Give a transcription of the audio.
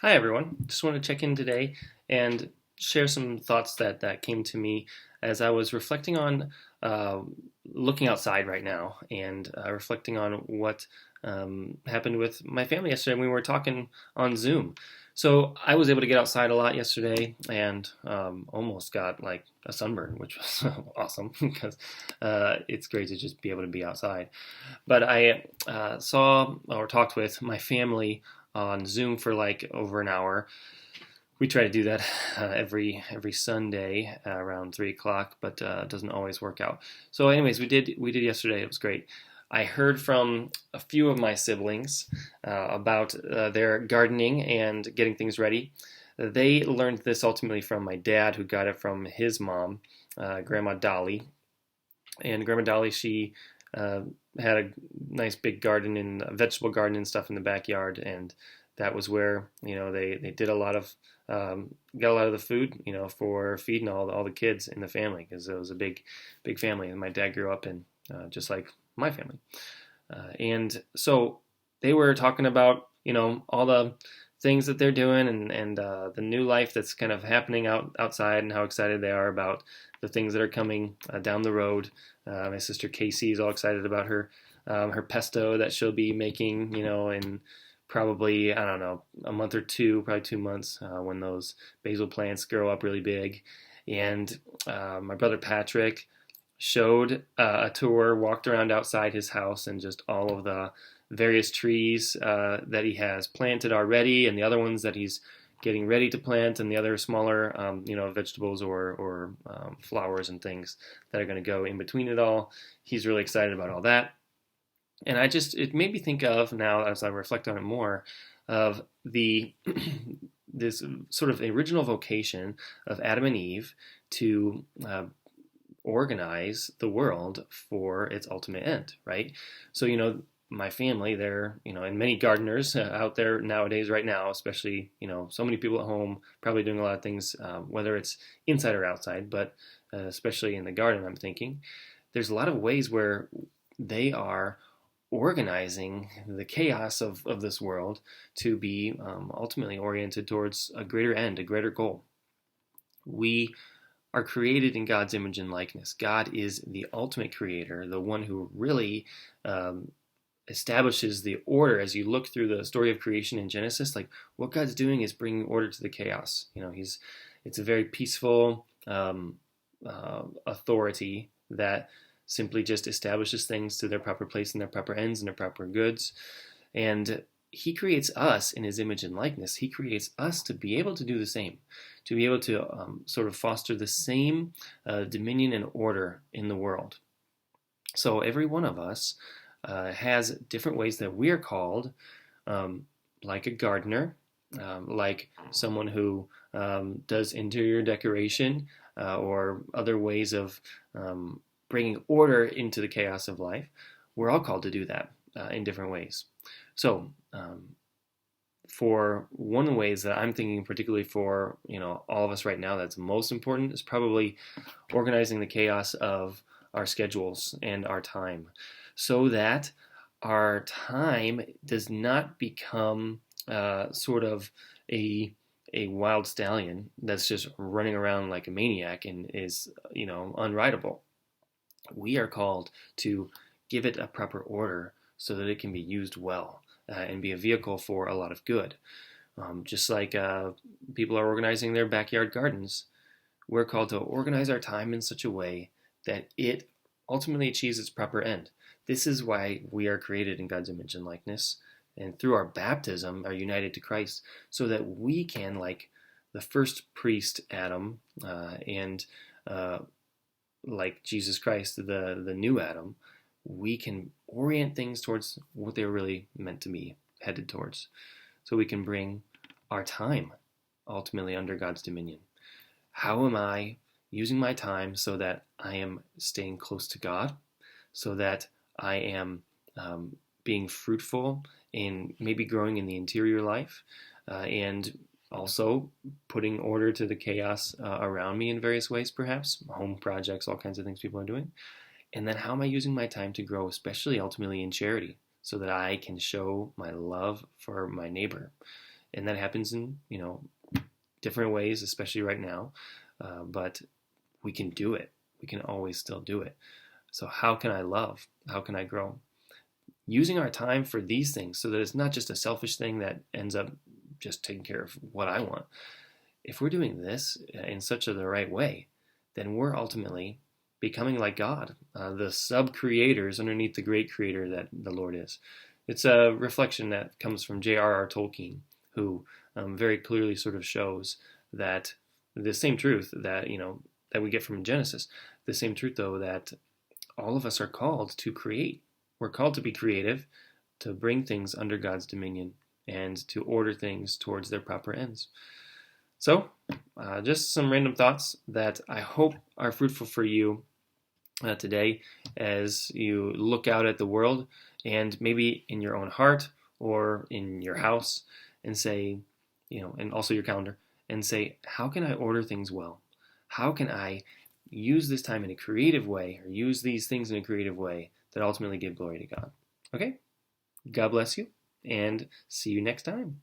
Hi, everyone. Just want to check in today and share some thoughts that came to me as I was reflecting on uh, looking outside right now and reflecting on what happened with my family yesterday. We were talking on Zoom. So I was able to get outside a lot yesterday and almost got like a sunburn, which was awesome because it's great to just be able to be outside. But I saw or talked with my family on Zoom for like over an hour. We try to do that every Sunday around 3 o'clock, but it doesn't always work out. So, anyways, we did yesterday. It was great. I heard from a few of my siblings about their gardening and getting things ready. They learned this ultimately from my dad, who got it from his mom, Grandma Dolly. And Grandma Dolly, she uh, had a nice big garden and a vegetable garden and stuff in the backyard, and that was where they did a lot of got a lot of the food for feeding all the kids in the family because it was a big family, and my dad grew up in just like my family, and so they were talking about all the things that they're doing and the new life that's kind of happening outside and how excited they are about the things that are coming down the road. My sister Casey is all excited about her pesto that she'll be making, in probably, I don't know, a month or two, probably 2 months, when those basil plants grow up really big. And my brother Patrick showed a tour, walked around outside his house and just all of the various trees that he has planted already, and the other ones that he's getting ready to plant, and the other smaller, vegetables or flowers and things that are going to go in between it all. He's really excited about all that, and it made me think of now as I reflect on it more of the this sort of original vocation of Adam and Eve to organize the world for its ultimate end, right? So, my family, they're, and many gardeners out there nowadays, right now, especially, so many people at home probably doing a lot of things, whether it's inside or outside, but especially in the garden, I'm thinking. There's a lot of ways where they are organizing the chaos of this world to be ultimately oriented towards a greater end, a greater goal. We are created in God's image and likeness. God is the ultimate creator, the one who really um, establishes the order. As you look through the story of creation in Genesis, like what God's doing is bringing order to the chaos. It's a very peaceful authority that simply just establishes things to their proper place and their proper ends and their proper goods. And he creates us in his image and likeness. He creates us to be able to do the same, to be able to sort of foster the same dominion and order in the world. So every one of us has different ways that we are called, like a gardener, like someone who does interior decoration, or other ways of bringing order into the chaos of life. We're all called to do that in different ways. So, for one of the ways that I'm thinking, particularly for all of us right now, that's most important is probably organizing the chaos of our schedules and our time, so that our time does not become sort of a wild stallion that's just running around like a maniac and is unrideable. We are called to give it a proper order so that it can be used well and be a vehicle for a lot of good. Just like people are organizing their backyard gardens, we're called to organize our time in such a way that it ultimately achieves its proper end. This is why we are created in God's image and likeness, and through our baptism are united to Christ, so that we can, like the first priest Adam, and like Jesus Christ, the new Adam, we can orient things towards what they're really meant to be headed towards. So we can bring our time ultimately under God's dominion. How am I using my time so that I am staying close to God, so that I am being fruitful in maybe growing in the interior life, and also putting order to the chaos around me in various ways, perhaps home projects, all kinds of things people are doing. And then how am I using my time to grow, especially ultimately in charity, so that I can show my love for my neighbor and that happens in different ways, especially right now. But we can do it. We can always still do it. So how can I love? How can I grow? Using our time for these things so that it's not just a selfish thing that ends up just taking care of what I want. If we're doing this in such the right way, then we're ultimately becoming like God, the sub-creators underneath the great creator that the Lord is. It's a reflection that comes from J.R.R. Tolkien, who very clearly sort of shows that the same truth that that we get from Genesis, the same truth though that all of us are called to create. We're called to be creative, to bring things under God's dominion, and to order things towards their proper ends. So, just some random thoughts that I hope are fruitful for you today as you look out at the world and maybe in your own heart or in your house and say, and also your calendar, and say, how can I order things well? How can I use this time in a creative way or use these things in a creative way that ultimately give glory to God? Okay? God bless you and see you next time.